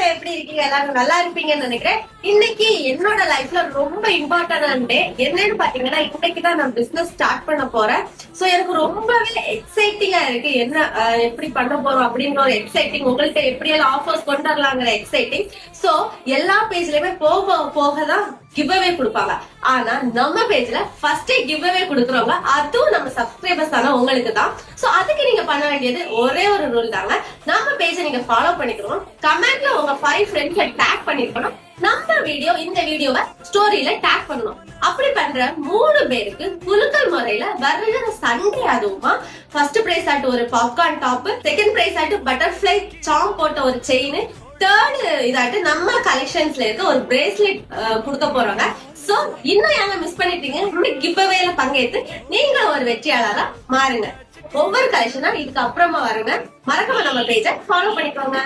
எல்லாரும் எப்படி இருக்கீங்க? எல்லாரும் நல்லா இருப்பீங்கன்னு நினைக்கிறேன். இன்னைக்கு என்னோட லைஃப்ல ரொம்ப இம்பார்ட்டன்டான டே. என்னன்னு பாத்தீங்கன்னா, இன்னைக்குதான் நான் பிசினஸ் ஸ்டார்ட் பண்ண போறேன். சோ எனக்கு ரொம்பவே எக்ஸைட்டிங்கா இருக்கு. என்ன எப்படி பண்ண போறோம் அப்படின்ற ஒரு எக்ஸைட்டிங், உங்களுக்கு எப்படி எல்லாம் ஆஃபர்ஸ் கொண்டு வரலாங்கிற எக்ஸைட்டிங். சோ எல்லா பேஜ்லயுமே போக போகதான் கிவ் அவே கொடுப்பாங்க. ஆனா நம்ம பேஜ்ல ஃபர்ஸ்டே கிவ் அவே கொடுக்குறவங்க, அதுவும் நம்ம சப்ஸ்கிரைபர்ஸ் தானே, உங்களுக்கு தான். சோ அதுக்கு நீங்க பண்ண வேண்டியது ஒரே ஒரு ரூல் தாங்க. நம்ம பேஜை நீங்க ஃபாலோ பண்ணிக்கணும். கமெண்ட்ல உங்க 5 ஃப்ரெண்ட்ஸை டேக் பண்ணிருக்கணும். நம்ம இந்த வீடியோவை ஸ்டோரியில டேக் பண்ணணும். அப்படி பண்ற 3 பேருக்கு குலுக்கல் முறையில வருகிற சண்டே அதுவுமா ஃபர்ஸ்ட் பிரைஸ் ஆட்டு ஒரு பாப்கார்ன் டாப், செகண்ட் பிரைஸ் ஆட்டு பட்டர்ஃபிளை சாம் போட்ட ஒரு செயின், தேர்ட் இதாட்டு நம்ம கலெக்ஷன்ஸ்ல இருக்க ஒரு பிரேஸ்லெட் கொடுக்க போறாங்க. சோ இன்னும் யாங்க மிஸ் பண்ணிட்டீங்க, கிவ் அவேல பங்கேற்று நீங்க ஒரு வெற்றியாளரா மாறுங்க. ஒவ்வொரு கலெக்ஷனா இதுக்கு அப்புறமா வருங்க. மறக்காம நம்ம பேஜை ஃபாலோ பண்ணிக்கோங்க.